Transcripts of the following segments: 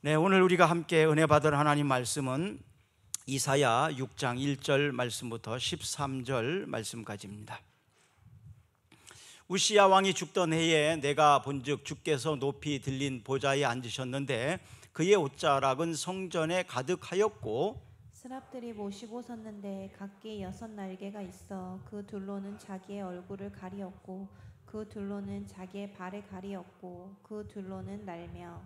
네, 오늘 우리가 함께 은혜 받을 하나님 말씀은 이사야 6장 1절 말씀부터 13절 말씀까지입니다. 우시야 왕이 죽던 해에 내가 본즉 주께서 높이 들린 보좌에 앉으셨는데 그의 옷자락은 성전에 가득하였고 스랍들이 모시고 섰는데 각기 6날개가 있어 그 둘로는 자기의 얼굴을 가리었고 그 둘로는 자기의 발을 가리었고 그 둘로는 날며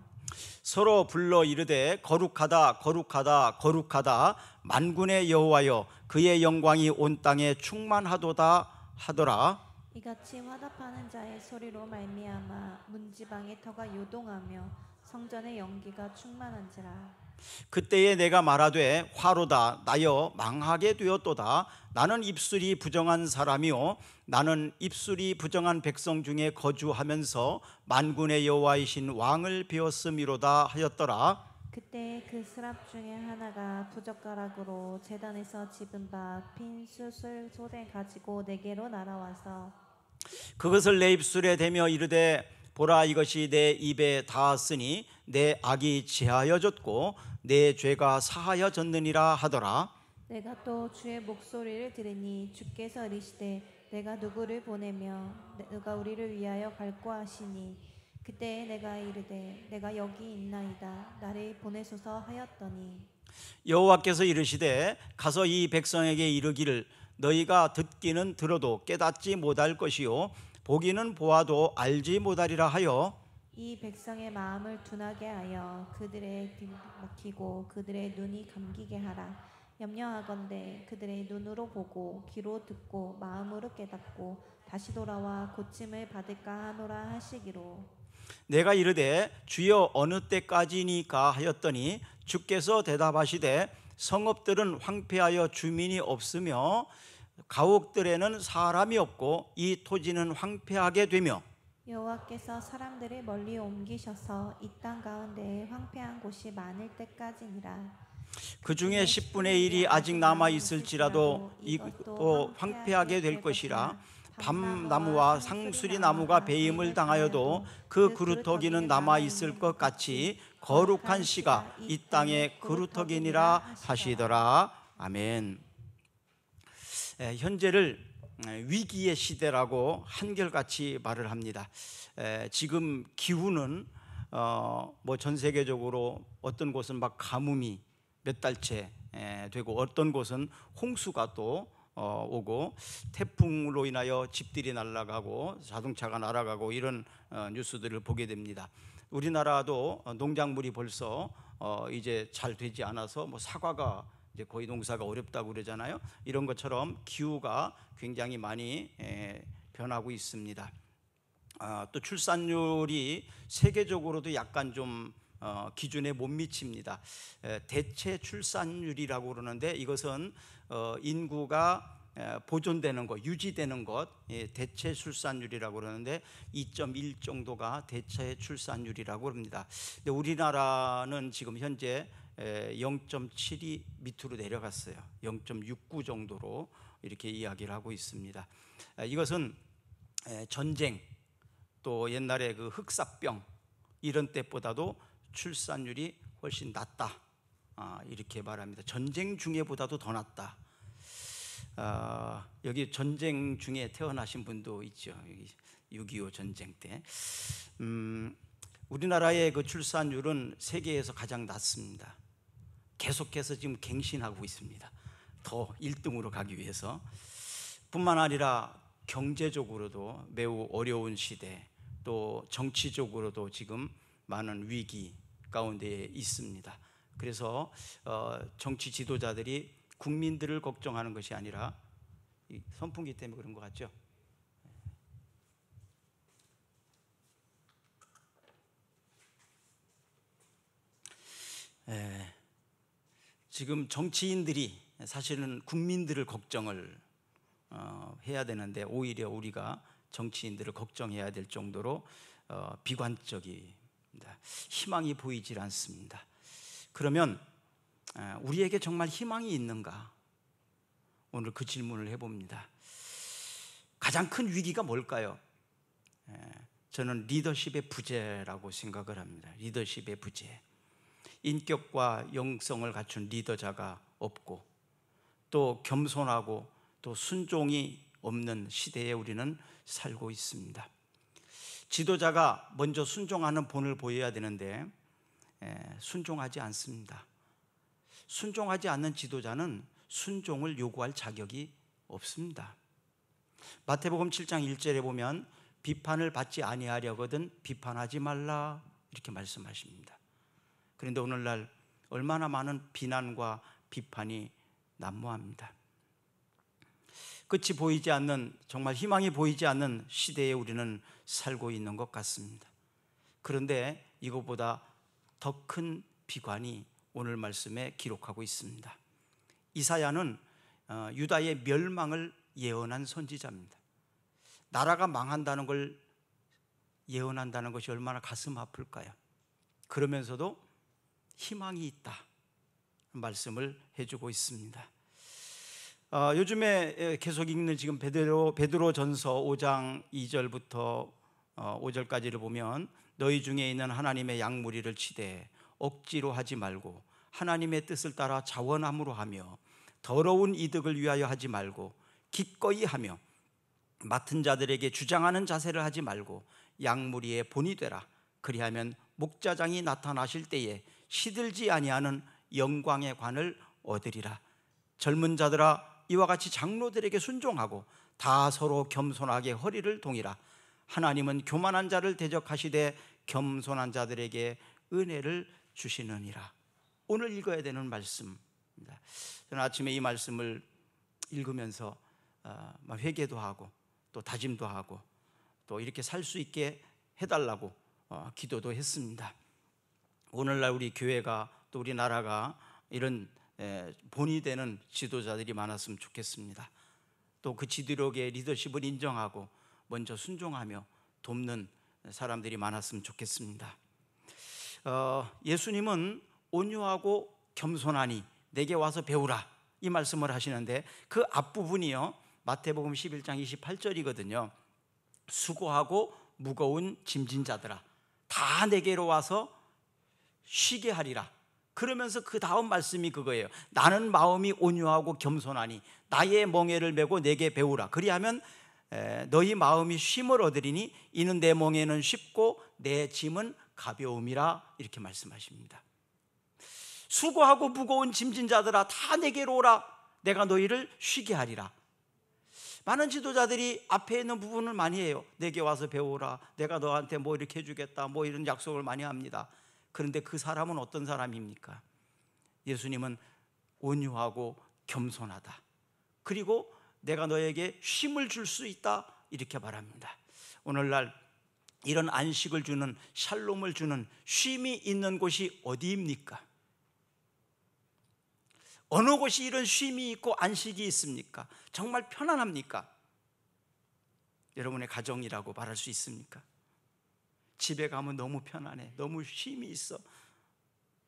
서로 불러 이르되 거룩하다 거룩하다 거룩하다 만군의 여호와여 그의 영광이 온 땅에 충만하도다 하더라. 이같이 화답하는 자의 소리로 말미암아 문지방의 터가 요동하며 성전의 연기가 충만한지라. 그때에 내가 말하되 화로다 나여 망하게 되었도다. 나는 입술이 부정한 사람이요 나는 입술이 부정한 백성 중에 거주하면서 만군의 여호와이신 왕을 배웠음이로다 하였더라. 그때 그 스랍 중에 하나가 부젓가락으로 제단에서 집은 바 핀 숯을 손에 가지고 내게로 날아와서 그것을 내 입술에 대며 이르되 보라 이것이 내 입에 닿았으니 내 악이 제하여졌고 내 죄가 사하여졌느니라 하더라. 내가 또 주의 목소리를 들으니 주께서 이르시되 내가 누구를 보내며 누가 우리를 위하여 갈고 하시니 그때 내가 이르되 내가 여기 있나이다 나를 보내소서 하였더니 여호와께서 이르시되 가서 이 백성에게 이르기를 너희가 듣기는 들어도 깨닫지 못할 것이요 보기는 보아도 알지 못하리라 하여 이 백성의 마음을 둔하게 하여 그들의 귀 막히고 그들의 눈이 감기게 하라. 염려하건대 그들의 눈으로 보고 귀로 듣고 마음으로 깨닫고 다시 돌아와 고침을 받을까 하노라 하시기로. 내가 이르되 주여 어느 때까지니까 하였더니 주께서 대답하시되 성읍들은 황폐하여 주민이 없으며 가옥들에는 사람이 없고 이 토지는 황폐하게 되며 여호와께서 사람들을 멀리 옮기셔서 이 땅 가운데에 황폐한 곳이 많을 때까지니라. 그 중에 10분의 1이 아직 남아 있을지라도 이것도 황폐하게 될 것이라. 밤나무와 상수리 나무가 배임을 당하여도 그 그루터기는 남아 있을 것 같이 거룩한 씨가 이 땅에 그루터기니라 하시더라. 아멘. 현재를 위기의 시대라고 한결같이 말을 합니다. 지금 기후는 전 세계적으로 어떤 곳은 막 가뭄이 몇 달째 되고 어떤 곳은 홍수가 또 오고 태풍으로 인하여 집들이 날아가고 자동차가 날아가고 이런 뉴스들을 보게 됩니다. 우리나라도 농작물이 벌써 이제 잘 되지 않아서 사과가 이제 거의 농사가 어렵다고 그러잖아요. 이런 것처럼 기후가 굉장히 많이 변하고 있습니다. 또 출산율이 세계적으로도 약간 좀 기준에 못 미칩니다. 대체 출산율이라고 그러는데 이것은 인구가 보존되는 것, 유지되는 것, 대체 출산율이라고 그러는데 2.1 정도가 대체 출산율이라고 합니다. 근데 우리나라는 지금 현재 0.7이 밑으로 내려갔어요. 0.69 정도로 이렇게 이야기를 하고 있습니다. 이것은 전쟁 또 옛날에 그 흑사병 이런 때보다도 출산율이 훨씬 낮다 이렇게 말합니다. 전쟁 중에보다도 더 낮다. 여기 전쟁 중에 태어나신 분도 있죠. 여기 6.25 전쟁 때 우리나라의 그 출산율은 세계에서 가장 낮습니다. 계속해서 지금 갱신하고 있습니다. 더 1등으로 가기 위해서 뿐만 아니라 경제적으로도 매우 어려운 시대 또 정치적으로도 지금 많은 위기 가운데 있습니다. 그래서 정치 지도자들이 국민들을 걱정하는 것이 아니라 이 선풍기 때문에 그런 것 같죠? 지금 정치인들이 사실은 국민들을 걱정을 해야 되는데 오히려 우리가 정치인들을 걱정해야 될 정도로 비관적입니다. 희망이 보이질 않습니다. 그러면 우리에게 정말 희망이 있는가? 오늘 그 질문을 해봅니다. 가장 큰 위기가 뭘까요? 저는 리더십의 부재라고 생각을 합니다. 리더십의 부재. 인격과 영성을 갖춘 리더자가 없고 또 겸손하고 또 순종이 없는 시대에 우리는 살고 있습니다. 지도자가 먼저 순종하는 본을 보여야 되는데 순종하지 않습니다. 순종하지 않는 지도자는 순종을 요구할 자격이 없습니다. 마태복음 7장 1절에 보면 비판을 받지 아니하려거든 비판하지 말라 이렇게 말씀하십니다. 그런데 오늘날 얼마나 많은 비난과 비판이 난무합니다. 끝이 보이지 않는, 정말 희망이 보이지 않는 시대에 우리는 살고 있는 것 같습니다. 그런데 이것보다 더 큰 비관이 오늘 말씀에 기록하고 있습니다. 이사야는 유다의 멸망을 예언한 선지자입니다. 나라가 망한다는 걸 예언한다는 것이 얼마나 가슴 아플까요? 그러면서도 희망이 있다 말씀을 해주고 있습니다. 요즘에 계속 읽는 지금 베드로전서 5장 2절부터 5절까지를 보면 너희 중에 있는 하나님의 양무리를 치되 억지로 하지 말고 하나님의 뜻을 따라 자원함으로 하며 더러운 이득을 위하여 하지 말고 기꺼이 하며 맡은 자들에게 주장하는 자세를 하지 말고 양무리의 본이 되라. 그리하면 목자장이 나타나실 때에 시들지 아니하는 영광의 관을 얻으리라. 젊은 자들아 이와 같이 장로들에게 순종하고 다 서로 겸손하게 허리를 동이라. 하나님은 교만한 자를 대적하시되 겸손한 자들에게 은혜를 주시느니라. 오늘 읽어야 되는 말씀입니다. 저는 아침에 이 말씀을 읽으면서 회개도 하고 또 다짐도 하고 또 이렇게 살 수 있게 해달라고 기도도 했습니다. 오늘날 우리 교회가 또 우리 나라가 이런 본이 되는 지도자들이 많았으면 좋겠습니다. 또 그 지도력의 리더십을 인정하고 먼저 순종하며 돕는 사람들이 많았으면 좋겠습니다. 예수님은 온유하고 겸손하니 내게 와서 배우라 이 말씀을 하시는데 그 앞부분이요 마태복음 11장 28절이거든요. 수고하고 무거운 짐진 자들아 다 내게로 와서 쉬게 하리라. 그러면서 그 다음 말씀이 그거예요. 나는 마음이 온유하고 겸손하니 나의 멍에를 메고 내게 배우라. 그리하면 너희 마음이 쉼을 얻으리니 이는 내 멍에는 쉽고 내 짐은 가벼움이라 이렇게 말씀하십니다. 수고하고 무거운 짐진 자들아 다 내게로 오라. 내가 너희를 쉬게 하리라. 많은 지도자들이 앞에 있는 부분을 많이 해요. 내게 와서 배우라. 내가 너한테 뭐 이렇게 해주겠다. 뭐 이런 약속을 많이 합니다. 그런데 그 사람은 어떤 사람입니까? 예수님은 온유하고 겸손하다. 그리고 내가 너에게 쉼을 줄 수 있다 이렇게 말합니다. 오늘날 이런 안식을 주는 샬롬을 주는 쉼이 있는 곳이 어디입니까? 어느 곳이 이런 쉼이 있고 안식이 있습니까? 정말 편안합니까? 여러분의 가정이라고 말할 수 있습니까? 집에 가면 너무 편안해. 너무 쉼이 있어.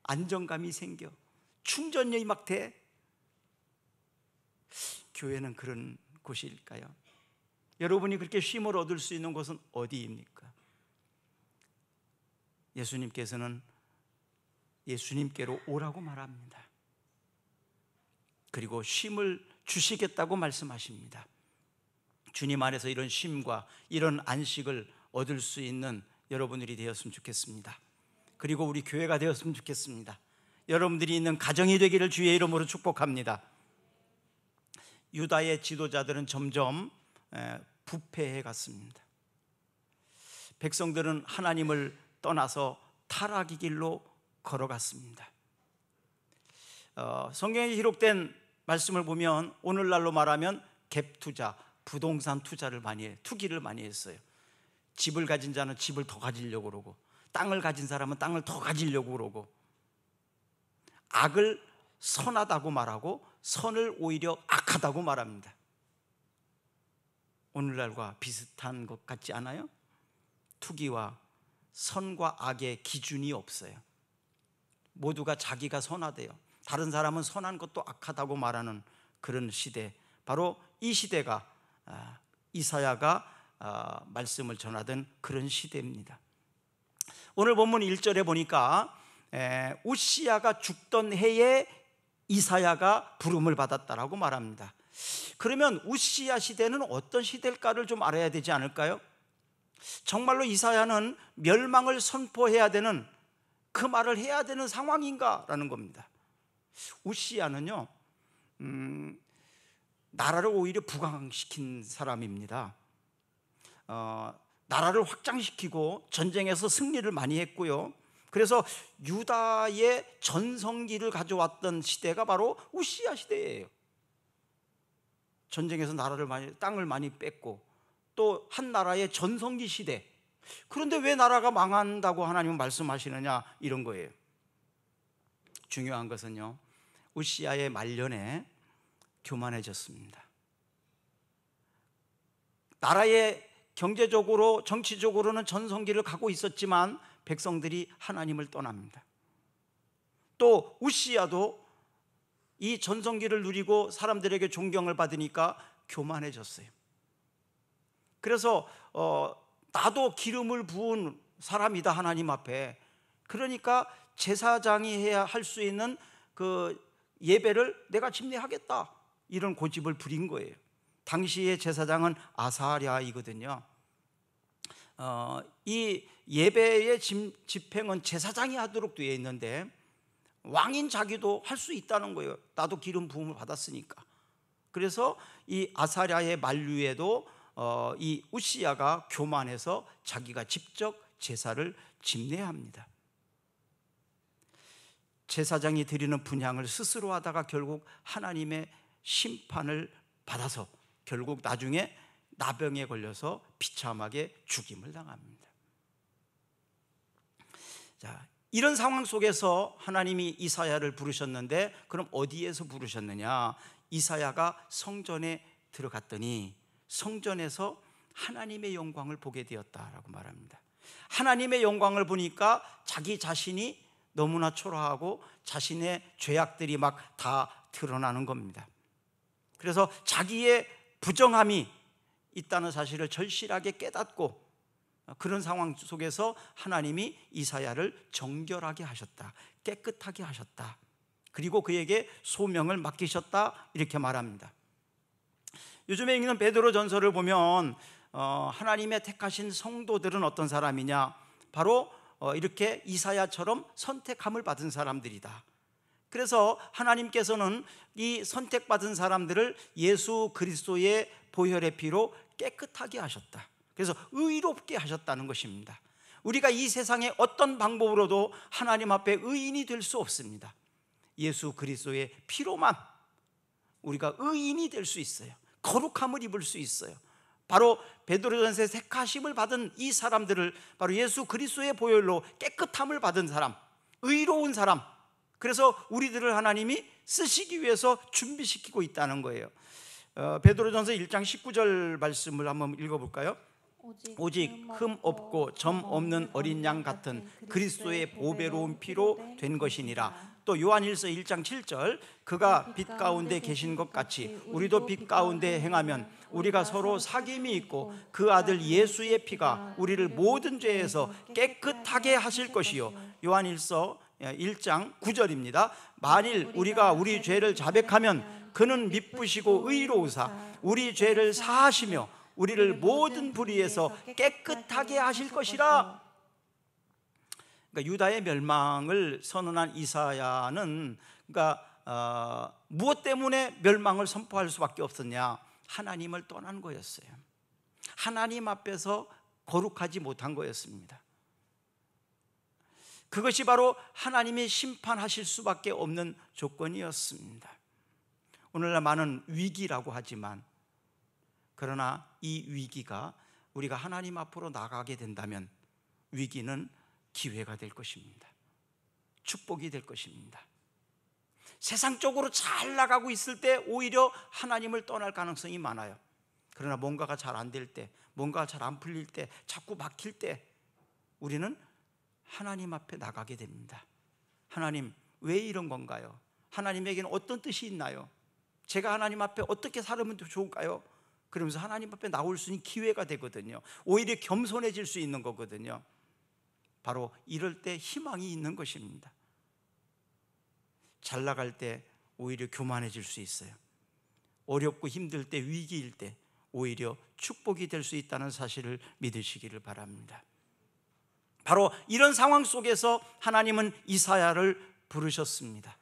안정감이 생겨. 충전이 막 돼. 교회는 그런 곳일까요? 여러분이 그렇게 쉼을 얻을 수 있는 곳은 어디입니까? 예수님께서는 예수님께로 오라고 말합니다. 그리고 쉼을 주시겠다고 말씀하십니다. 주님 안에서 이런 쉼과 이런 안식을 얻을 수 있는 여러분들이 되었으면 좋겠습니다. 그리고 우리 교회가 되었으면 좋겠습니다. 여러분들이 있는 가정이 되기를 주의 이름으로 축복합니다. 유다의 지도자들은 점점 부패해 갔습니다. 백성들은 하나님을 떠나서 타락의 길로 걸어갔습니다. 성경에 기록된 말씀을 보면 오늘날로 말하면 갭 투자, 부동산 투자를 많이 해, 투기를 많이 했어요. 집을 가진 자는 집을 더 가지려고 그러고 땅을 가진 사람은 땅을 더 가지려고 그러고 악을 선하다고 말하고 선을 오히려 악하다고 말합니다. 오늘날과 비슷한 것 같지 않아요? 투기와 선과 악의 기준이 없어요. 모두가 자기가 선하대요. 다른 사람은 선한 것도 악하다고 말하는 그런 시대, 바로 이 시대가 이사야가 말씀을 전하던 그런 시대입니다. 오늘 본문 1절에 보니까 우시야가 죽던 해에 이사야가 부름을 받았다라고 말합니다. 그러면 우시야 시대는 어떤 시대일까를 좀 알아야 되지 않을까요? 정말로 이사야는 멸망을 선포해야 되는, 그 말을 해야 되는 상황인가라는 겁니다. 우시야는요, 나라를 오히려 부강시킨 사람입니다. 나라를 확장시키고 전쟁에서 승리를 많이 했고요. 그래서 유다의 전성기를 가져왔던 시대가 바로 우시야 시대예요. 전쟁에서 땅을 많이 뺐고 또 한 나라의 전성기 시대. 그런데 왜 나라가 망한다고 하나님은 말씀하시느냐, 이런 거예요. 중요한 것은요, 우시야의 말년에 교만해졌습니다. 나라의 경제적으로 정치적으로는 전성기를 가고 있었지만 백성들이 하나님을 떠납니다. 또 우시야도 이 전성기를 누리고 사람들에게 존경을 받으니까 교만해졌어요. 그래서 나도 기름을 부은 사람이다 하나님 앞에. 그러니까 제사장이 해야 할 수 있는 그 예배를 내가 집례하겠다, 이런 고집을 부린 거예요. 당시의 제사장은 아사랴이거든요. 이 예배의 집행은 제사장이 하도록 되어 있는데 왕인 자기도 할 수 있다는 거예요. 나도 기름 부음을 받았으니까. 그래서 이 아사랴의 만류에도 이 우시야가 교만해서 자기가 직접 제사를 집례합니다. 제사장이 드리는 분향을 스스로 하다가 결국 하나님의 심판을 받아서 결국 나중에 나병에 걸려서 비참하게 죽임을 당합니다. 자, 이런 상황 속에서 하나님이 이사야를 부르셨는데, 그럼 어디에서 부르셨느냐? 이사야가 성전에 들어갔더니 성전에서 하나님의 영광을 보게 되었다라고 말합니다. 하나님의 영광을 보니까 자기 자신이 너무나 초라하고 자신의 죄악들이 막 다 드러나는 겁니다. 그래서 자기의 부정함이 있다는 사실을 절실하게 깨닫고, 그런 상황 속에서 하나님이 이사야를 정결하게 하셨다, 깨끗하게 하셨다, 그리고 그에게 소명을 맡기셨다, 이렇게 말합니다. 요즘에 읽는 베드로 전서를 보면 하나님의 택하신 성도들은 어떤 사람이냐, 바로 이렇게 이사야처럼 선택함을 받은 사람들이다. 그래서 하나님께서는 이 선택받은 사람들을 예수 그리스도의 보혈의 피로 깨끗하게 하셨다. 그래서 의롭게 하셨다는 것입니다. 우리가 이 세상의 어떤 방법으로도 하나님 앞에 의인이 될 수 없습니다. 예수 그리스도의 피로만 우리가 의인이 될 수 있어요. 거룩함을 입을 수 있어요. 바로 베드로전서의 택하심을 받은 이 사람들을 바로 예수 그리스도의 보혈로 깨끗함을 받은 사람, 의로운 사람, 그래서 우리들을 하나님이 쓰시기 위해서 준비시키고 있다는 거예요. 베드로전서 1장 19절 말씀을 한번 읽어볼까요? 오직 흠 없고 점 없는 어린 양 같은 그리스도의 보배로운 피로 된 것이니라. 또 요한일서 1장 7절, 그가 빛 가운데 계신 것 같이 우리도 빛 가운데 행하면 우리가 서로 사귐이 있고 그 아들 예수의 피가 우리를 모든 죄에서 깨끗하게 하실 것이요. 요한일서 1장 9절입니다. 만일 우리가 우리 죄를 자백하면 그는 미쁘시고 의로우사 우리 죄를 사하시며 우리를 모든 불의에서 깨끗하게 하실 것이라. 그러니까 유다의 멸망을 선언한 이사야는, 그러니까 무엇 때문에 멸망을 선포할 수밖에 없었냐? 하나님을 떠난 거였어요. 하나님 앞에서 거룩하지 못한 거였습니다. 그것이 바로 하나님이 심판하실 수밖에 없는 조건이었습니다. 오늘날 많은 위기라고 하지만, 그러나 이 위기가 우리가 하나님 앞으로 나가게 된다면 위기는 기회가 될 것입니다. 축복이 될 것입니다. 세상적으로 잘 나가고 있을 때 오히려 하나님을 떠날 가능성이 많아요. 그러나 뭔가가 잘 안 될 때, 뭔가가 잘 안 풀릴 때, 자꾸 막힐 때 우리는 하나님 앞에 나가게 됩니다. 하나님, 왜 이런 건가요? 하나님에게는 어떤 뜻이 있나요? 제가 하나님 앞에 어떻게 살면 좋을까요? 그러면서 하나님 앞에 나올 수 있는 기회가 되거든요. 오히려 겸손해질 수 있는 거거든요. 바로 이럴 때 희망이 있는 것입니다. 잘 나갈 때 오히려 교만해질 수 있어요. 어렵고 힘들 때, 위기일 때 오히려 축복이 될 수 있다는 사실을 믿으시기를 바랍니다. 바로 이런 상황 속에서 하나님은 이사야를 부르셨습니다.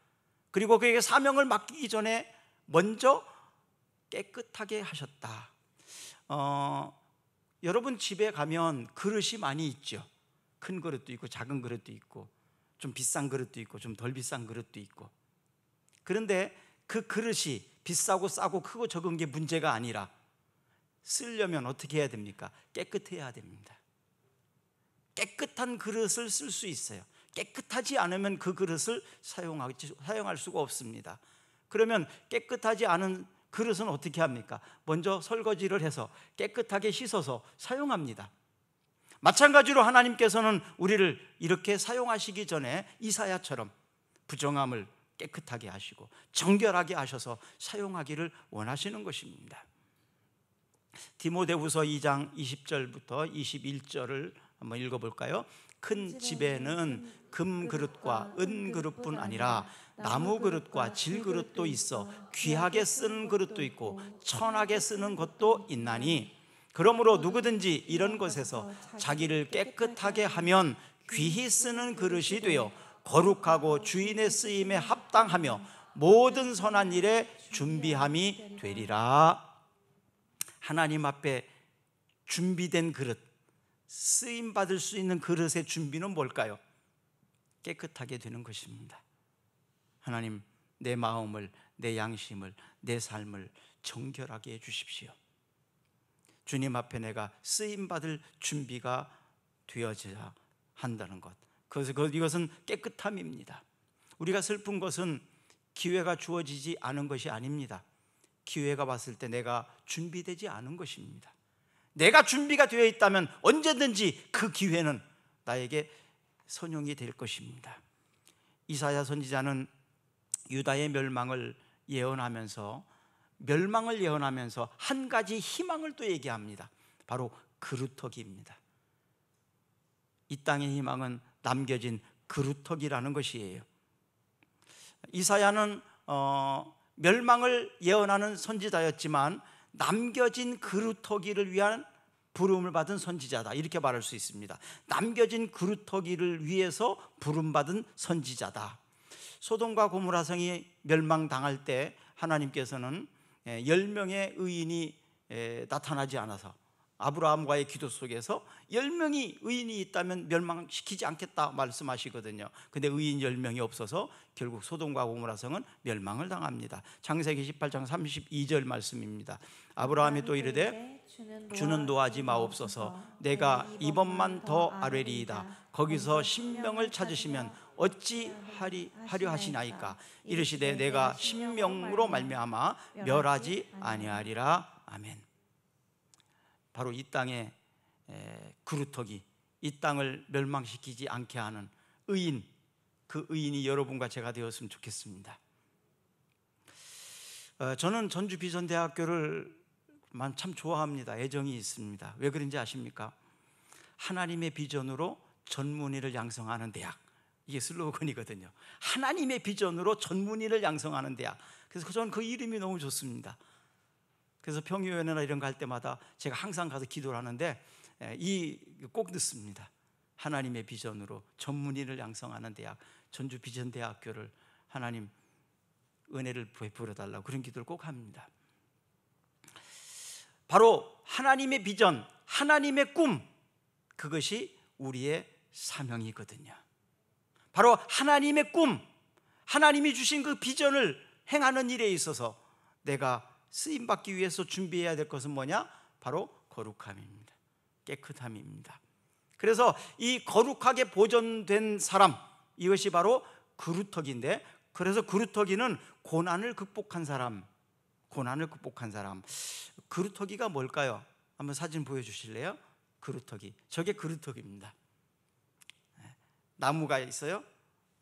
그리고 그에게 사명을 맡기기 전에 먼저 깨끗하게 하셨다. 여러분 집에 가면 그릇이 많이 있죠. 큰 그릇도 있고 작은 그릇도 있고 좀 비싼 그릇도 있고 좀 덜 비싼 그릇도 있고. 그런데 그 그릇이 비싸고 싸고 크고 적은 게 문제가 아니라 쓰려면 어떻게 해야 됩니까? 깨끗해야 됩니다. 깨끗한 그릇을 쓸 수 있어요. 깨끗하지 않으면 그 그릇을 사용할 수가 없습니다. 그러면 깨끗하지 않은 그릇은 어떻게 합니까? 먼저 설거지를 해서 깨끗하게 씻어서 사용합니다. 마찬가지로 하나님께서는 우리를 이렇게 사용하시기 전에 이사야처럼 부정함을 깨끗하게 하시고 정결하게 하셔서 사용하기를 원하시는 것입니다. 디모데후서 2장 20절부터 21절을 한번 읽어볼까요? 큰 집에는 금 그릇과 은 그릇뿐 아니라 나무 그릇과 질 그릇도 있어 귀하게 쓰는 그릇도 있고 천하게 쓰는 것도 있나니, 그러므로 누구든지 이런 것에서 자기를 깨끗하게 하면 귀히 쓰는 그릇이 되어 거룩하고 주인의 쓰임에 합당하며 모든 선한 일에 준비함이 되리라. 하나님 앞에 준비된 그릇, 쓰임 받을 수 있는 그릇의 준비는 뭘까요? 깨끗하게 되는 것입니다. 하나님, 내 마음을, 내 양심을, 내 삶을 정결하게 해 주십시오. 주님 앞에 내가 쓰임 받을 준비가 되어져야 한다는 것, 이것은 깨끗함입니다. 우리가 슬픈 것은 기회가 주어지지 않은 것이 아닙니다. 기회가 왔을 때 내가 준비되지 않은 것입니다. 내가 준비가 되어 있다면 언제든지 그 기회는 나에게 선용이 될 것입니다. 이사야 선지자는 유다의 멸망을 예언하면서 한 가지 희망을 또 얘기합니다. 바로 그루터기입니다. 이 땅의 희망은 남겨진 그루터기라는 것이에요. 이사야는 멸망을 예언하는 선지자였지만 남겨진 그루터기를 위한 부름을 받은 선지자다, 이렇게 말할 수 있습니다. 남겨진 그루터기를 위해서 부름받은 선지자다. 소돔과 고모라 성이 멸망당할 때 하나님께서는 10명의 의인이 나타나지 않아서 아브라함과의 기도 속에서 10명이 의인이 있다면 멸망시키지 않겠다 말씀하시거든요. 근데 의인 10명이 없어서 결국 소돔과 고모라 성은 멸망을 당합니다. 창세기 18장 32절 말씀입니다. 아브라함이 또 이르되 주는 노하지 마옵소서, 내가 이번만 더 아뢰리이다. 거기서 10명을 찾으시면 어찌 하려 하시나이까. 이르시되 내가 10명으로 말미암아 멸하지 아니하리라. 아멘. 바로 이 땅의 그루터기, 이 땅을 멸망시키지 않게 하는 의인, 그 의인이 여러분과 제가 되었으면 좋겠습니다. 저는 전주 비전대학교를 참 좋아합니다. 애정이 있습니다. 왜 그런지 아십니까? 하나님의 비전으로 전문의를 양성하는 대학, 이게 슬로건이거든요. 하나님의 비전으로 전문의를 양성하는 대학. 그래서 저는 그 이름이 너무 좋습니다. 그래서 평유연회나 이런 거 할 때마다 제가 항상 가서 기도를 하는데 꼭 듣습니다. 하나님의 비전으로 전문의를 양성하는 대학, 전주 비전대학교를 하나님 은혜를 베풀어 달라고 그런 기도를 꼭 합니다. 바로 하나님의 비전, 하나님의 꿈, 그것이 우리의 사명이거든요. 바로 하나님의 꿈, 하나님이 주신 그 비전을 행하는 일에 있어서 내가 쓰임받기 위해서 준비해야 될 것은 뭐냐? 바로 거룩함입니다. 깨끗함입니다. 그래서 이 거룩하게 보존된 사람, 이것이 바로 그루터기인데, 그래서 그루터기는 고난을 극복한 사람. 그루터기가 뭘까요? 한번 사진 보여주실래요? 그루터기, 저게 그루터기입니다. 나무가 있어요.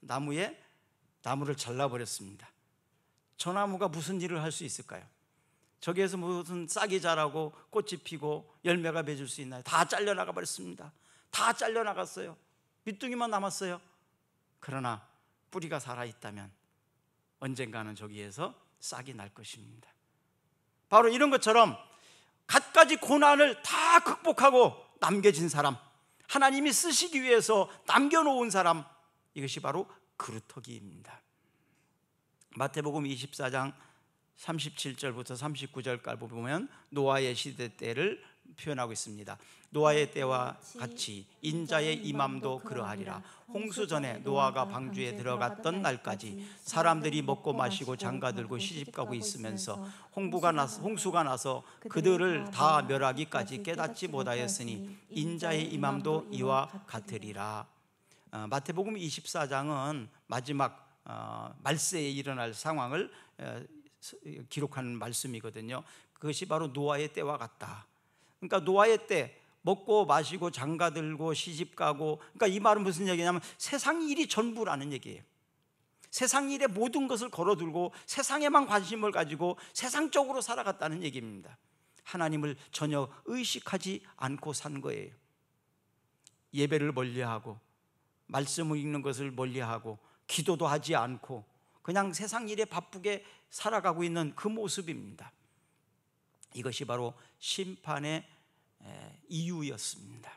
나무를 잘라버렸습니다. 저 나무가 무슨 일을 할 수 있을까요? 저기에서 무슨 싹이 자라고 꽃이 피고 열매가 맺을 수 있나요? 다 잘려나가 버렸습니다. 다 잘려나갔어요. 밑둥이만 남았어요. 그러나 뿌리가 살아있다면 언젠가는 저기에서 싹이 날 것입니다. 바로 이런 것처럼 갖가지 고난을 다 극복하고 남겨진 사람, 하나님이 쓰시기 위해서 남겨놓은 사람, 이것이 바로 그루터기입니다. 마태복음 24장 37절부터 39절까지 보면 노아의 시대 때를 표현하고 있습니다. 노아의 때와 같이 인자의 임함도 그러하리라. 홍수 전에 노아가 방주에 들어갔던 날까지 사람들이 먹고 마시고 장가들고 시집가고 있으면서 홍수가 나서 그들을 다 멸하기까지 깨닫지 못하였으니 인자의 임함도 이와 같으리라. 마태복음 24장은 마지막 말세에 일어날 상황을 기록하는 말씀이거든요. 그것이 바로 노아의 때와 같다. 그러니까 노아의 때 먹고 마시고 장가들고 시집가고, 그러니까 이 말은 무슨 얘기냐면 세상 일이 전부라는 얘기예요. 세상 일에 모든 것을 걸어두고 세상에만 관심을 가지고 세상적으로 살아갔다는 얘기입니다. 하나님을 전혀 의식하지 않고 산 거예요. 예배를 멀리하고 말씀을 읽는 것을 멀리하고 기도도 하지 않고 그냥 세상 일에 바쁘게 살아가고 있는 그 모습입니다. 이것이 바로 심판의 이유였습니다.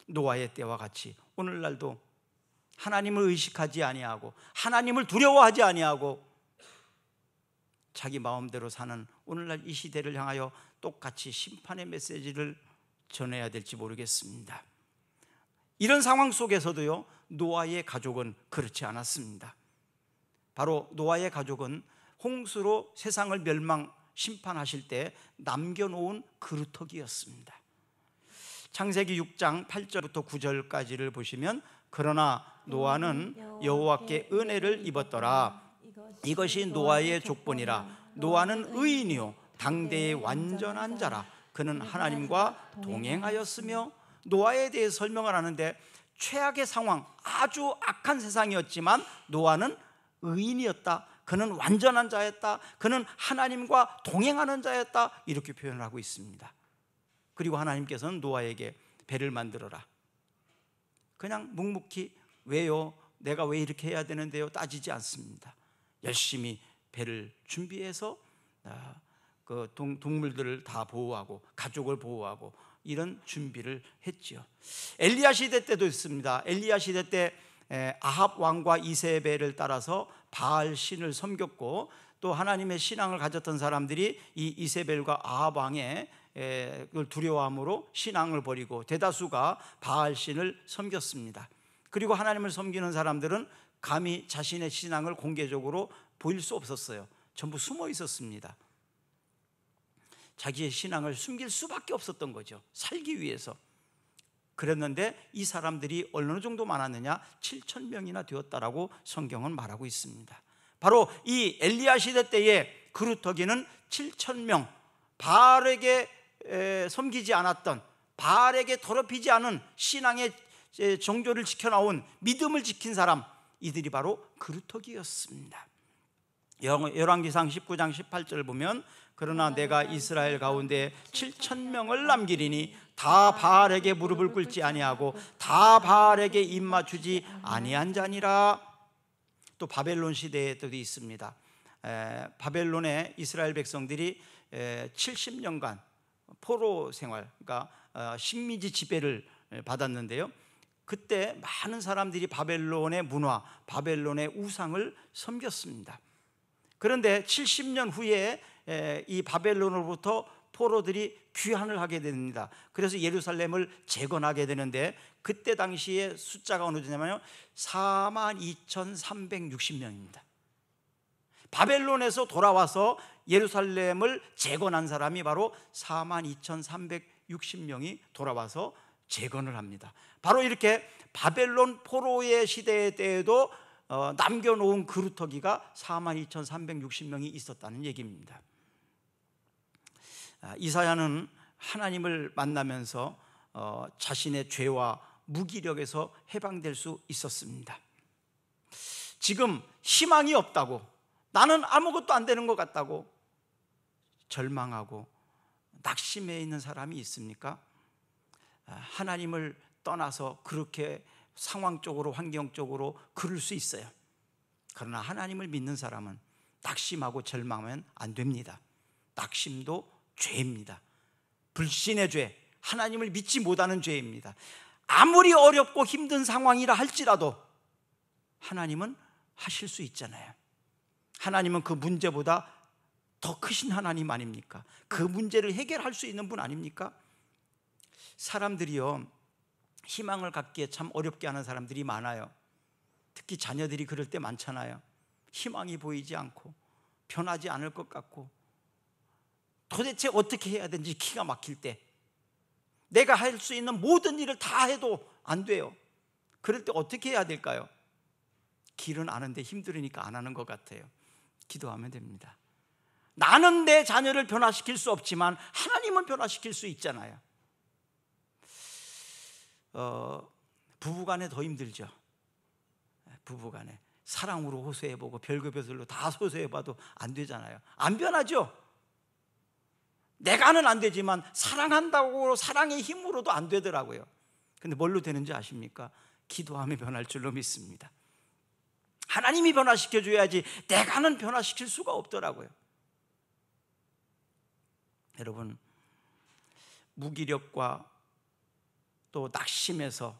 노아의 때와 같이 오늘날도 하나님을 의식하지 아니하고 하나님을 두려워하지 아니하고 자기 마음대로 사는 오늘날 이 시대를 향하여 똑같이 심판의 메시지를 전해야 될지 모르겠습니다. 이런 상황 속에서도요, 노아의 가족은 그렇지 않았습니다. 바로 노아의 가족은 홍수로 세상을 심판하실 때 남겨놓은 그루터기였습니다. 창세기 6장 8절부터 9절까지를 보시면, 그러나 노아는 여호와께 은혜를 입었더라. 이것이 노아의 족본이라. 노아는 의인이요 당대의 완전한 자라. 그는 하나님과 동행하였으며. 노아에 대해 설명을 하는데, 최악의 상황, 아주 악한 세상이었지만 노아는 의인이었다. 그는 완전한 자였다. 그는 하나님과 동행하는 자였다. 이렇게 표현을 하고 있습니다. 그리고 하나님께서는 노아에게 배를 만들어라. 그냥 묵묵히 왜요? 내가 왜 이렇게 해야 되는데요? 따지지 않습니다. 열심히 배를 준비해서 그 동물들을 다 보호하고 가족을 보호하고 이런 준비를 했지요. 엘리야 시대 때도 있습니다. 엘리야 시대 때 아합 왕과 이세벨을 따라서 바알 신을 섬겼고, 또 하나님의 신앙을 가졌던 사람들이 이 이세벨과 아합 왕의 그걸 두려워함으로 신앙을 버리고 대다수가 바알 신을 섬겼습니다. 그리고 하나님을 섬기는 사람들은 감히 자신의 신앙을 공개적으로 보일 수 없었어요. 전부 숨어 있었습니다. 자기의 신앙을 숨길 수밖에 없었던 거죠. 살기 위해서. 그랬는데 이 사람들이 어느 정도 많았느냐? 7,000명이나 되었다라고 성경은 말하고 있습니다. 바로 이 엘리야 시대 때의 그루터기는 7,000명, 바알에게 섬기지 않았던, 바알에게 더럽히지 않은 신앙의 정조를 지켜나온, 믿음을 지킨 사람, 이들이 바로 그루터기였습니다. 열왕기상 19장 18절을 보면, 그러나 내가 이스라엘 가운데 7,000명을 남기리니 다 바알에게 무릎을 꿇지 아니하고 다 바알에게 입 맞추지 아니한 자니라. 또 바벨론 시대에도 있습니다. 바벨론의 이스라엘 백성들이 70년간 포로 생활, 그러니까 식민지 지배를 받았는데요, 그때 많은 사람들이 바벨론의 문화, 바벨론의 우상을 섬겼습니다. 그런데 70년 후에 이 바벨론으로부터 포로들이 귀환을 하게 됩니다. 그래서 예루살렘을 재건하게 되는데, 그때 당시에 숫자가 어느 정도냐면요, 42,360명입니다. 바벨론에서 돌아와서 예루살렘을 재건한 사람이 바로 42,360명이 돌아와서 재건을 합니다. 바로 이렇게 바벨론 포로의 시대 때에도 남겨놓은 그루터기가 42,360명이 있었다는 얘기입니다. 이사야는 하나님을 만나면서 자신의 죄와 무기력에서 해방될 수 있었습니다. 지금 희망이 없다고, 나는 아무것도 안 되는 것 같다고 절망하고 낙심해 있는 사람이 있습니까? 하나님을 떠나서 그렇게 상황적으로 환경적으로 그럴 수 있어요. 그러나 하나님을 믿는 사람은 낙심하고 절망하면 안 됩니다. 낙심도 죄입니다. 불신의 죄, 하나님을 믿지 못하는 죄입니다. 아무리 어렵고 힘든 상황이라 할지라도 하나님은 하실 수 있잖아요. 하나님은 그 문제보다 더 크신 하나님 아닙니까? 그 문제를 해결할 수 있는 분 아닙니까? 사람들이요, 희망을 갖기에 참 어렵게 하는 사람들이 많아요. 특히 자녀들이 그럴 때 많잖아요. 희망이 보이지 않고 변하지 않을 것 같고 도대체 어떻게 해야 되는지 기가 막힐 때, 내가 할 수 있는 모든 일을 다 해도 안 돼요. 그럴 때 어떻게 해야 될까요? 길은 아는데 힘들으니까 안 하는 것 같아요. 기도하면 됩니다. 나는 내 자녀를 변화시킬 수 없지만 하나님은 변화시킬 수 있잖아요. 부부간에 더 힘들죠. 부부간에 사랑으로 호소해보고 별거별로 다 호소해봐도 안 되잖아요. 안 변하죠. 내가는 안 되지만 사랑한다고 사랑의 힘으로도 안 되더라고요. 근데 뭘로 되는지 아십니까? 기도하며 변할 줄로 믿습니다. 하나님이 변화시켜줘야지 내가는 변화시킬 수가 없더라고요. 여러분, 무기력과 또 낙심에서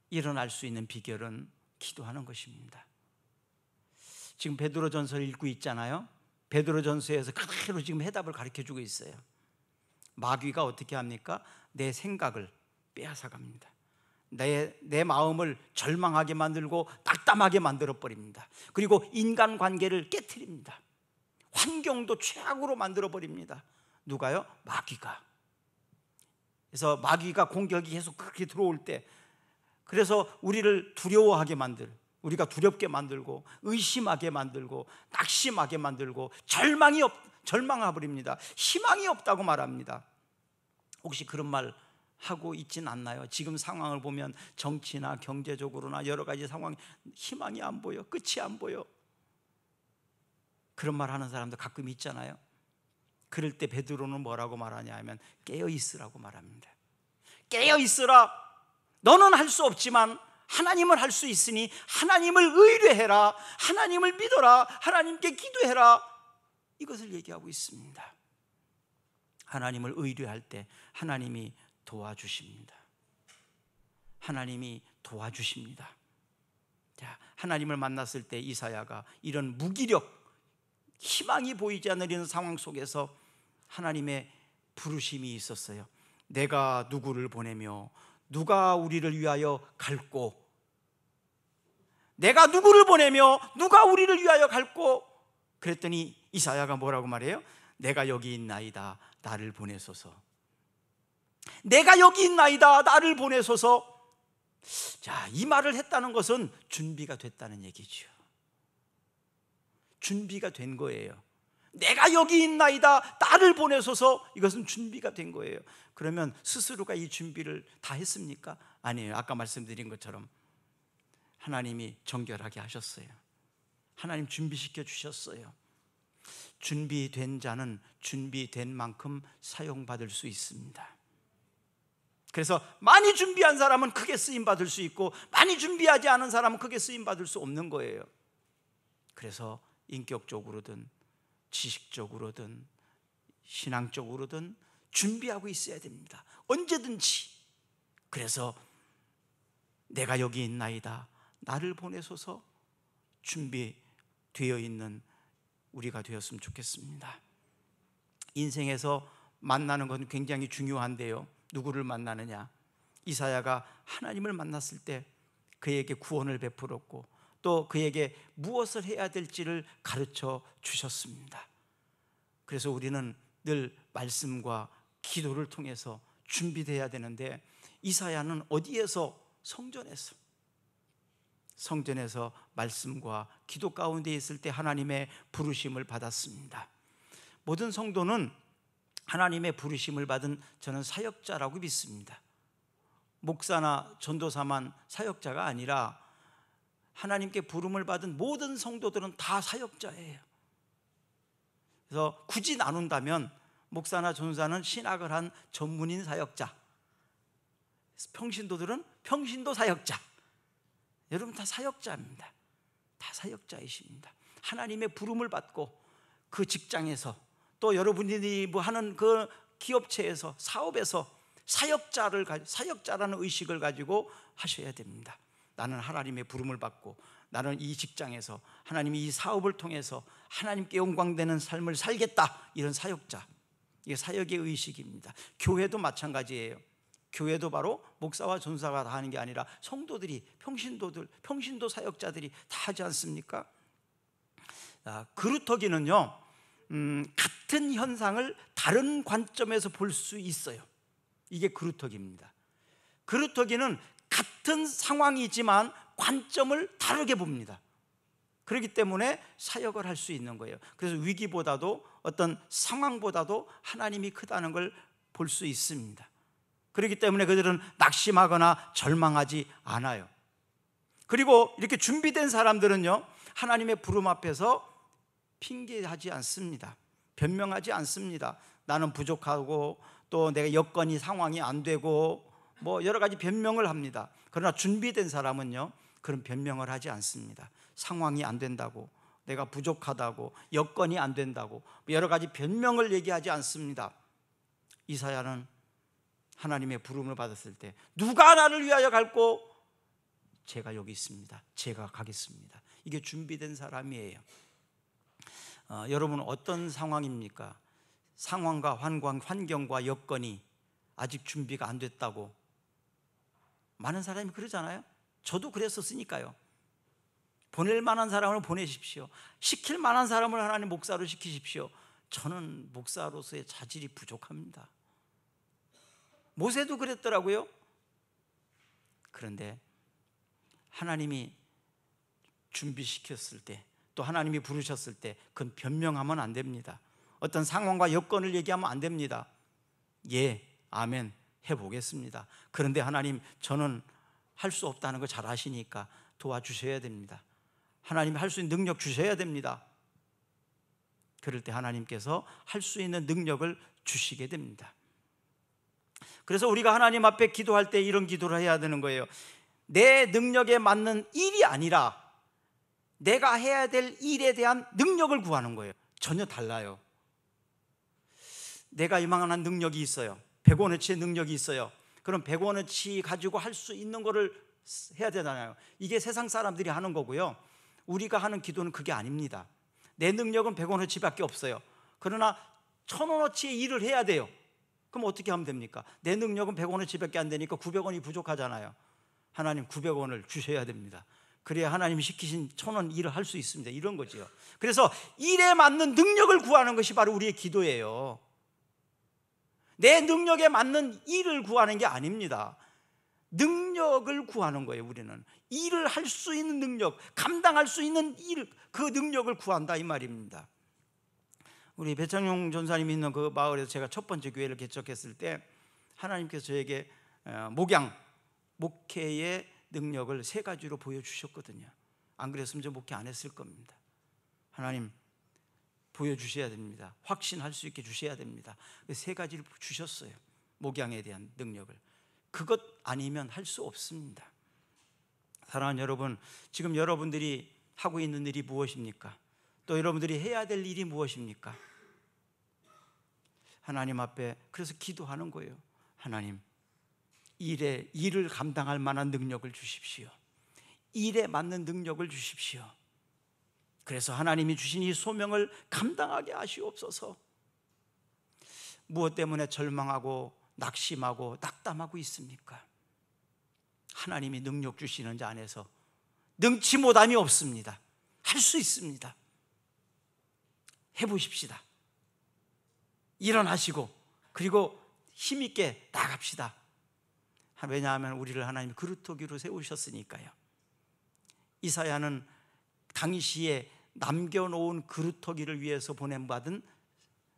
일어날 수 있는 비결은 기도하는 것입니다. 지금 베드로전서를 읽고 있잖아요. 베드로전서에서 그대로 지금 해답을 가르쳐주고 있어요. 마귀가 어떻게 합니까? 내 생각을 빼앗아갑니다. 내 마음을 절망하게 만들고 낙담하게 만들어버립니다. 그리고 인간관계를 깨트립니다. 환경도 최악으로 만들어버립니다. 누가요? 마귀가. 그래서 마귀가 공격이 계속 그렇게 들어올 때, 그래서 우리를 두려워하게 우리가 두렵게 만들고 의심하게 만들고 낙심하게 만들고 절망해 버립니다. 희망이 없다고 말합니다. 혹시 그런 말 하고 있진 않나요? 지금 상황을 보면 정치나 경제적으로나 여러 가지 상황, 희망이 안 보여, 끝이 안 보여. 그런 말 하는 사람도 가끔 있잖아요. 그럴 때 베드로는 뭐라고 말하냐 하면 깨어 있으라고 말합니다. 깨어 있으라. 너는 할 수 없지만 하나님은 할 수 있으니 하나님을 의뢰해라. 하나님을 믿어라. 하나님께 기도해라. 이것을 얘기하고 있습니다. 하나님을 의뢰할 때 하나님이 도와주십니다. 하나님이 도와주십니다. 자, 하나님을 만났을 때 이사야가 이런 무기력, 희망이 보이지 않는 이런 상황 속에서 하나님의 부르심이 있었어요. 내가 누구를 보내며 누가 우리를 위하여 갈꼬? 내가 누구를 보내며 누가 우리를 위하여 갈꼬? 그랬더니 이사야가 뭐라고 말해요? 내가 여기 있나이다, 나를 보내소서. 내가 여기 있나이다, 나를 보내소서. 자, 이 말을 했다는 것은 준비가 됐다는 얘기죠. 준비가 된 거예요. 내가 여기 있나이다, 나를 보내소서. 이것은 준비가 된 거예요. 그러면 스스로가 이 준비를 다 했습니까? 아니에요. 아까 말씀드린 것처럼 하나님이 정결하게 하셨어요. 하나님 준비시켜 주셨어요. 준비된 자는 준비된 만큼 사용받을 수 있습니다. 그래서 많이 준비한 사람은 크게 쓰임받을 수 있고, 많이 준비하지 않은 사람은 크게 쓰임받을 수 없는 거예요. 그래서 인격적으로든 지식적으로든 신앙적으로든 준비하고 있어야 됩니다. 언제든지. 그래서 내가 여기 있나이다, 나를 보내소서. 준비되어 있는 우리가 되었으면 좋겠습니다. 인생에서 만나는 건 굉장히 중요한데요, 누구를 만나느냐? 이사야가 하나님을 만났을 때 그에게 구원을 베풀었고 또 그에게 무엇을 해야 될지를 가르쳐 주셨습니다. 그래서 우리는 늘 말씀과 기도를 통해서 준비되어야 되는데, 이사야는 어디에서? 성전에서 말씀과 기도 가운데 있을 때 하나님의 부르심을 받았습니다. 모든 성도는 하나님의 부르심을 받은 저는 사역자라고 믿습니다. 목사나 전도사만 사역자가 아니라 하나님께 부름을 받은 모든 성도들은 다 사역자예요. 그래서 굳이 나눈다면 목사나 전도사는 신학을 한 전문인 사역자, 평신도들은 평신도 사역자, 여러분 다 사역자입니다. 다 사역자이십니다. 하나님의 부름을 받고 그 직장에서 또 여러분들이 뭐 하는 그 기업체에서 사업에서 사역자라는 의식을 가지고 하셔야 됩니다. 나는 하나님의 부름을 받고 나는 이 직장에서 하나님이 이 사업을 통해서 하나님께 영광되는 삶을 살겠다. 이런 사역자, 이게 사역의 의식입니다. 교회도 마찬가지예요. 교회도 바로 목사와 전사가 다 하는 게 아니라 성도들이, 평신도 사역자들이 다 하지 않습니까? 그루터기는요, 같은 현상을 다른 관점에서 볼 수 있어요. 이게 그루터기입니다. 그루터기는 같은 상황이지만 관점을 다르게 봅니다. 그렇기 때문에 사역을 할 수 있는 거예요. 그래서 위기보다도 어떤 상황보다도 하나님이 크다는 걸 볼 수 있습니다. 그렇기 때문에 그들은 낙심하거나 절망하지 않아요. 그리고 이렇게 준비된 사람들은요, 하나님의 부름 앞에서 핑계하지 않습니다. 변명하지 않습니다. 나는 부족하고 또 내가 여건이 상황이 안 되고 뭐 여러 가지 변명을 합니다. 그러나 준비된 사람은요, 그런 변명을 하지 않습니다. 상황이 안 된다고, 내가 부족하다고, 여건이 안 된다고 여러 가지 변명을 얘기하지 않습니다. 이사야는 하나님의 부름을 받았을 때 누가 나를 위하여 갈고? 제가 여기 있습니다. 제가 가겠습니다. 이게 준비된 사람이에요. 여러분 어떤 상황입니까? 상황과 환경과 여건이 아직 준비가 안 됐다고 많은 사람이 그러잖아요. 저도 그랬었으니까요. 보낼 만한 사람을 보내십시오. 시킬 만한 사람을 하나님 목사로 시키십시오. 저는 목사로서의 자질이 부족합니다. 모세도 그랬더라고요. 그런데 하나님이 준비시켰을 때, 또 하나님이 부르셨을 때 그건 변명하면 안 됩니다. 어떤 상황과 여건을 얘기하면 안 됩니다. 예, 아멘 해보겠습니다. 그런데 하나님, 저는 할 수 없다는 걸 잘 아시니까 도와주셔야 됩니다. 하나님이 할 수 있는 능력 주셔야 됩니다. 그럴 때 하나님께서 할 수 있는 능력을 주시게 됩니다. 그래서 우리가 하나님 앞에 기도할 때 이런 기도를 해야 되는 거예요. 내 능력에 맞는 일이 아니라 내가 해야 될 일에 대한 능력을 구하는 거예요. 전혀 달라요. 내가 이만한 능력이 있어요. 100원어치의 능력이 있어요. 그럼 100원어치 가지고 할 수 있는 거를 해야 되잖아요. 이게 세상 사람들이 하는 거고요. 우리가 하는 기도는 그게 아닙니다. 내 능력은 100원어치밖에 없어요. 그러나 1000원어치의 일을 해야 돼요. 그럼 어떻게 하면 됩니까? 내 능력은 100원어치밖에 안 되니까 900원이 부족하잖아요. 하나님 900원을 주셔야 됩니다. 그래야 하나님이 시키신 1000원 일을 할 수 있습니다. 이런 거죠. 그래서 일에 맞는 능력을 구하는 것이 바로 우리의 기도예요. 내 능력에 맞는 일을 구하는 게 아닙니다. 능력을 구하는 거예요. 우리는 일을 할 수 있는 능력, 감당할 수 있는 일, 그 능력을 구한다 이 말입니다. 우리 배창용 전사님이 있는 그 마을에서 제가 첫 번째 교회를 개척했을 때 하나님께서 저에게 목회의 능력을 3가지로 보여주셨거든요. 안 그랬으면 저 목회 안 했을 겁니다. 하나님 보여주셔야 됩니다. 확신할 수 있게 주셔야 됩니다. 3가지를 주셨어요. 목양에 대한 능력을. 그것 아니면 할 수 없습니다. 사랑하는 여러분, 지금 여러분들이 하고 있는 일이 무엇입니까? 또 여러분들이 해야 될 일이 무엇입니까? 하나님 앞에 그래서 기도하는 거예요. 하나님, 일을 감당할 만한 능력을 주십시오. 일에 맞는 능력을 주십시오. 그래서 하나님이 주신 이 소명을 감당하게 하시옵소서. 무엇 때문에 절망하고 낙심하고 낙담하고 있습니까? 하나님이 능력 주시는 자 안에서 능치 못함이 없습니다. 할 수 있습니다. 해보십시다. 일어나시고 그리고 힘있게 나갑시다. 왜냐하면 우리를 하나님이 그루터기로 세우셨으니까요. 이사야는 당시에 남겨놓은 그루터기를 위해서 보냄받은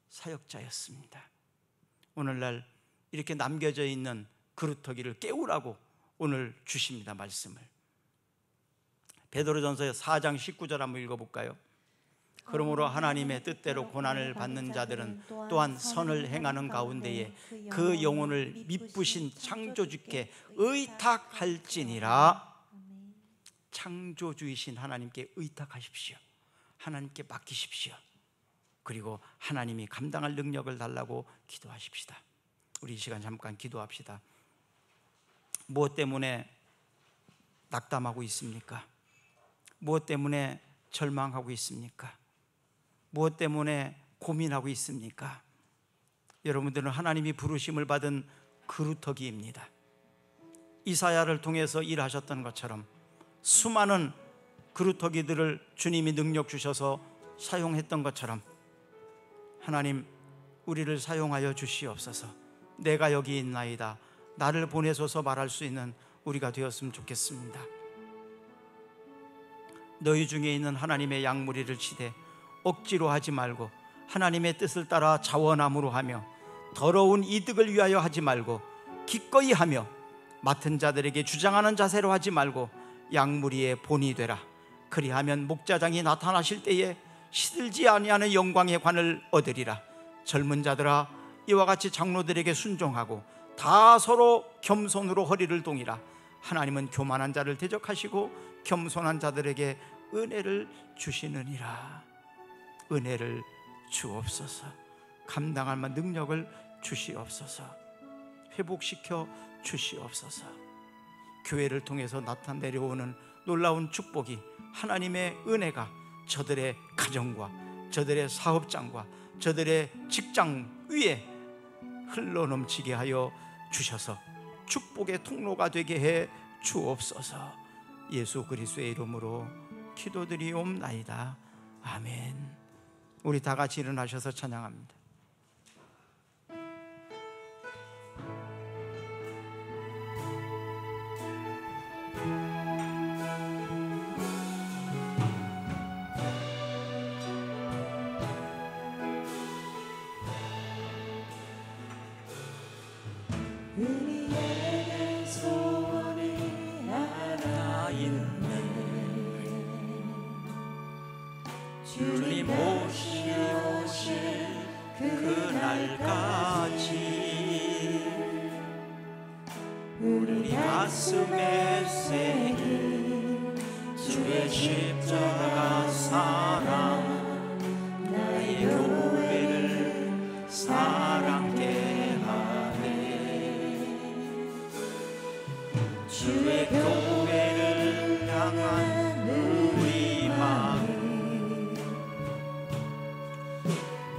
사역자였습니다. 오늘날 이렇게 남겨져 있는 그루터기를 깨우라고 오늘 주십니다. 말씀을. 베드로전서 4장 19절 한번 읽어볼까요? 그러므로 하나님의 뜻대로 고난을 받는 자들은 또한 선을 행하는 가운데에 그 영혼을 미쁘신 창조주께 의탁할지니라. 창조주이신 하나님께 의탁하십시오. 하나님께 맡기십시오. 그리고 하나님이 감당할 능력을 달라고 기도하십시다. 우리 이 시간 잠깐 기도합시다. 무엇 때문에 낙담하고 있습니까? 무엇 때문에 절망하고 있습니까? 무엇 때문에 고민하고 있습니까? 여러분들은 하나님이 부르심을 받은 그루터기입니다. 이사야를 통해서 일하셨던 것처럼 수많은 그루터기들을 주님이 능력 주셔서 사용했던 것처럼 하나님, 우리를 사용하여 주시옵소서. 내가 여기 있나이다, 나를 보내소서 말할 수 있는 우리가 되었으면 좋겠습니다. 너희 중에 있는 하나님의 양무리를 치되 억지로 하지 말고 하나님의 뜻을 따라 자원함으로 하며 더러운 이득을 위하여 하지 말고 기꺼이 하며 맡은 자들에게 주장하는 자세로 하지 말고 양무리의 본이 되라. 그리하면 목자장이 나타나실 때에 시들지 아니하는 영광의 관을 얻으리라. 젊은 자들아, 이와 같이 장로들에게 순종하고 다 서로 겸손으로 허리를 동이라. 하나님은 교만한 자를 대적하시고 겸손한 자들에게 은혜를 주시느니라. 은혜를 주옵소서. 감당할 만한 능력을 주시옵소서. 회복시켜 주시옵소서. 교회를 통해서 나타내려오는 놀라운 축복이, 하나님의 은혜가 저들의 가정과 저들의 사업장과 저들의 직장 위에 흘러넘치게 하여 주셔서 축복의 통로가 되게 해 주옵소서. 예수 그리스도의 이름으로 기도드리옵나이다. 아멘. 우리 다 같이 일어나셔서 찬양합니다. 우리에게 소원이 하나 있네. 주님 오실 그날까지 우리 가슴에 새긴 주의 십자가 사랑, 나의 교회를 사랑케 하네. 주의 교회를 향한 우리 마음,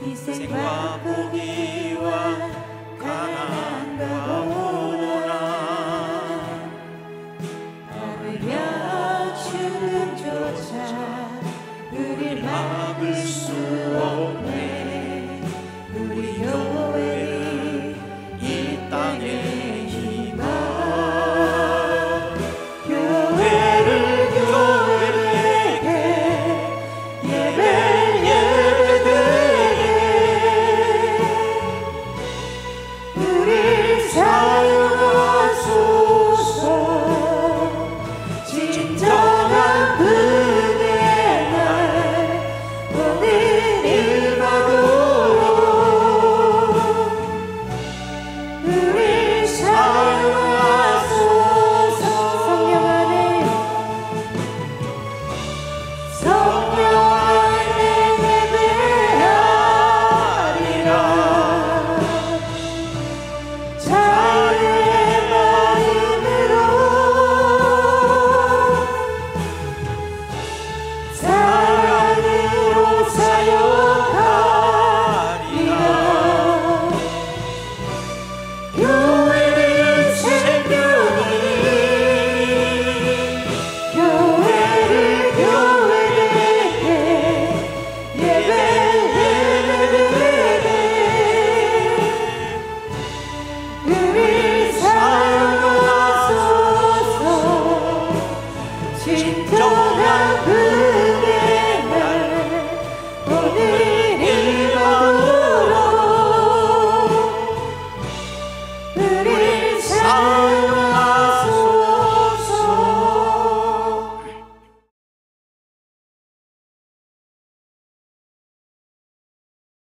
희생과 포기와 가난과 고난, 아무려 죽음조차 우릴 막을 수